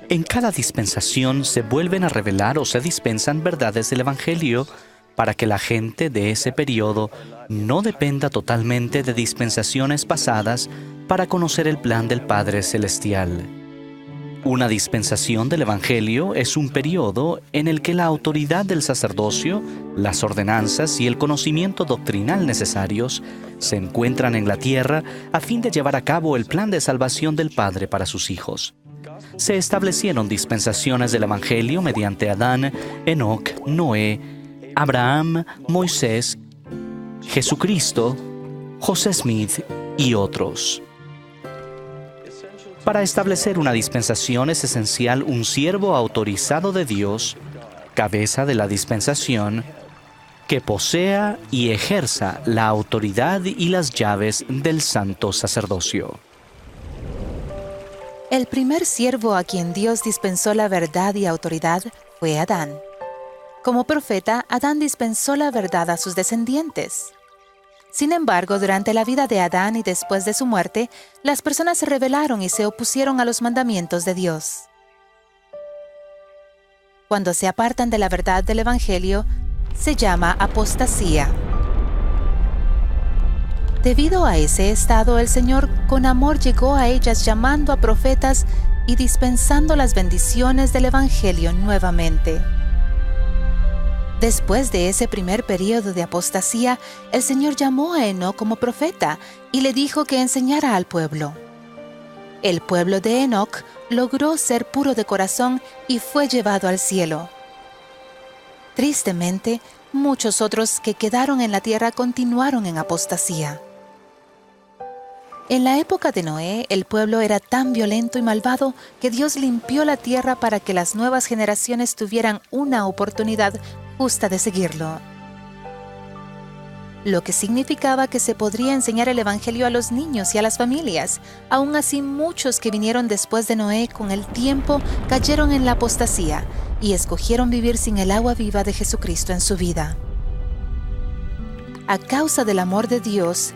En cada dispensación se vuelven a revelar o se dispensan verdades del Evangelio para que la gente de ese periodo no dependa totalmente de dispensaciones pasadas para conocer el plan del Padre Celestial. Una dispensación del Evangelio es un periodo en el que la autoridad del sacerdocio, las ordenanzas y el conocimiento doctrinal necesarios se encuentran en la tierra a fin de llevar a cabo el plan de salvación del Padre para sus hijos. Se establecieron dispensaciones del Evangelio mediante Adán, Enoc, Noé, Abraham, Moisés, Jesucristo, José Smith y otros. Para establecer una dispensación es esencial un siervo autorizado de Dios, cabeza de la dispensación, que posea y ejerza la autoridad y las llaves del santo sacerdocio. El primer siervo a quien Dios dispensó la verdad y autoridad fue Adán. Como profeta, Adán dispensó la verdad a sus descendientes. Sin embargo, durante la vida de Adán y después de su muerte, las personas se rebelaron y se opusieron a los mandamientos de Dios. Cuando se apartan de la verdad del Evangelio, se llama apostasía. Debido a ese estado, el Señor con amor llegó a ellas llamando a profetas y dispensando las bendiciones del Evangelio nuevamente. Después de ese primer periodo de apostasía, el Señor llamó a Enoc como profeta y le dijo que enseñara al pueblo. El pueblo de Enoc logró ser puro de corazón y fue llevado al cielo. Tristemente, muchos otros que quedaron en la tierra continuaron en apostasía. En la época de Noé, el pueblo era tan violento y malvado que Dios limpió la tierra para que las nuevas generaciones tuvieran una oportunidad justa de seguirlo. Lo que significaba que se podría enseñar el Evangelio a los niños y a las familias. Aún así, muchos que vinieron después de Noé con el tiempo cayeron en la apostasía y escogieron vivir sin el agua viva de Jesucristo en su vida. A causa del amor de Dios,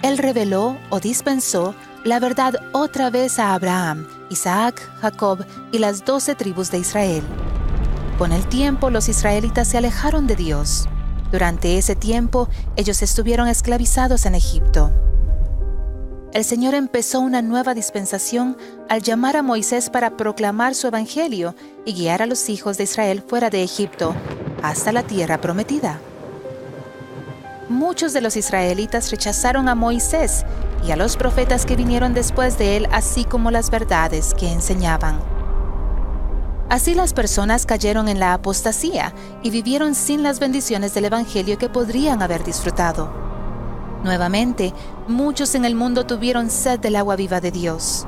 Él reveló o dispensó la verdad otra vez a Abraham, Isaac, Jacob y las 12 tribus de Israel. Con el tiempo, los israelitas se alejaron de Dios. Durante ese tiempo, ellos estuvieron esclavizados en Egipto. El Señor empezó una nueva dispensación al llamar a Moisés para proclamar su evangelio y guiar a los hijos de Israel fuera de Egipto hasta la tierra prometida. Muchos de los israelitas rechazaron a Moisés y a los profetas que vinieron después de él, así como las verdades que enseñaban. Así las personas cayeron en la apostasía y vivieron sin las bendiciones del Evangelio que podrían haber disfrutado. Nuevamente, muchos en el mundo tuvieron sed del agua viva de Dios.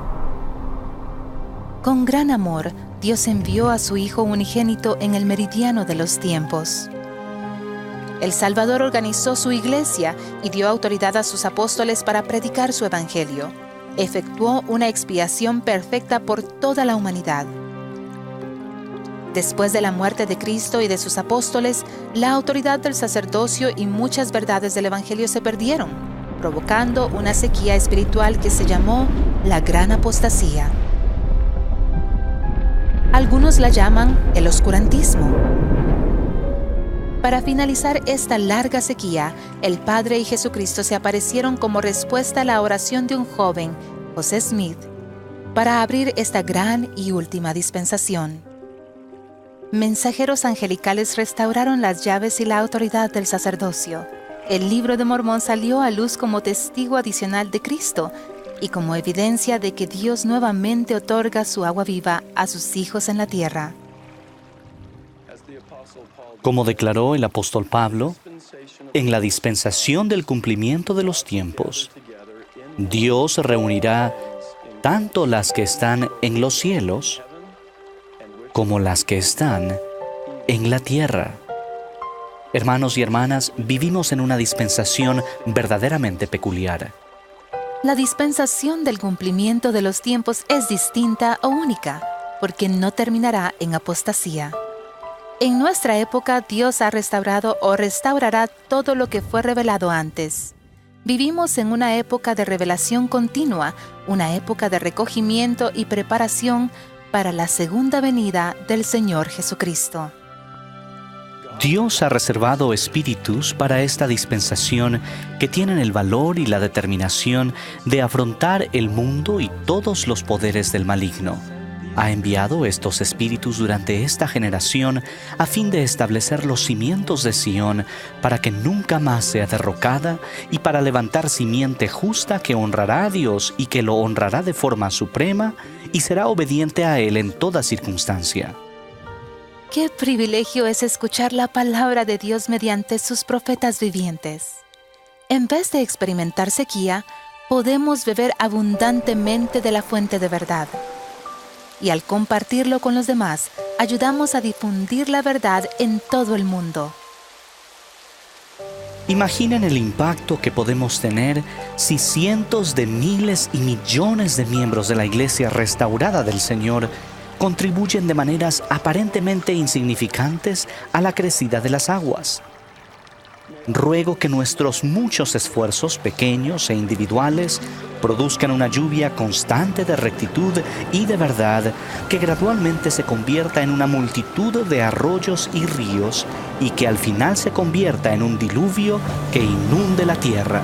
Con gran amor, Dios envió a su Hijo unigénito en el meridiano de los tiempos. El Salvador organizó su iglesia y dio autoridad a sus apóstoles para predicar su evangelio. Efectuó una expiación perfecta por toda la humanidad. Después de la muerte de Cristo y de sus apóstoles, la autoridad del sacerdocio y muchas verdades del evangelio se perdieron, provocando una sequía espiritual que se llamó la Gran Apostasía. Algunos la llaman el oscurantismo. Para finalizar esta larga sequía, el Padre y Jesucristo se aparecieron como respuesta a la oración de un joven, José Smith, para abrir esta gran y última dispensación. Mensajeros angelicales restauraron las llaves y la autoridad del sacerdocio. El Libro de Mormón salió a luz como testigo adicional de Cristo y como evidencia de que Dios nuevamente otorga su agua viva a sus hijos en la tierra. Como declaró el apóstol Pablo, en la dispensación del cumplimiento de los tiempos, Dios reunirá tanto las que están en los cielos como las que están en la tierra. Hermanos y hermanas, vivimos en una dispensación verdaderamente peculiar. La dispensación del cumplimiento de los tiempos es distinta o única, porque no terminará en apostasía. En nuestra época, Dios ha restaurado o restaurará todo lo que fue revelado antes. Vivimos en una época de revelación continua, una época de recogimiento y preparación para la segunda venida del Señor Jesucristo. Dios ha reservado espíritus para esta dispensación que tienen el valor y la determinación de afrontar el mundo y todos los poderes del maligno. Ha enviado estos espíritus durante esta generación a fin de establecer los cimientos de Sión para que nunca más sea derrocada y para levantar simiente justa que honrará a Dios y que lo honrará de forma suprema y será obediente a Él en toda circunstancia. ¡Qué privilegio es escuchar la palabra de Dios mediante sus profetas vivientes! En vez de experimentar sequía, podemos beber abundantemente de la fuente de verdad. Y al compartirlo con los demás, ayudamos a difundir la verdad en todo el mundo. Imaginen el impacto que podemos tener si cientos de miles y millones de miembros de la Iglesia restaurada del Señor contribuyen de maneras aparentemente insignificantes a la crecida de las aguas. Ruego que nuestros muchos esfuerzos pequeños e individuales produzcan una lluvia constante de rectitud y de verdad que gradualmente se convierta en una multitud de arroyos y ríos y que al final se convierta en un diluvio que inunde la tierra.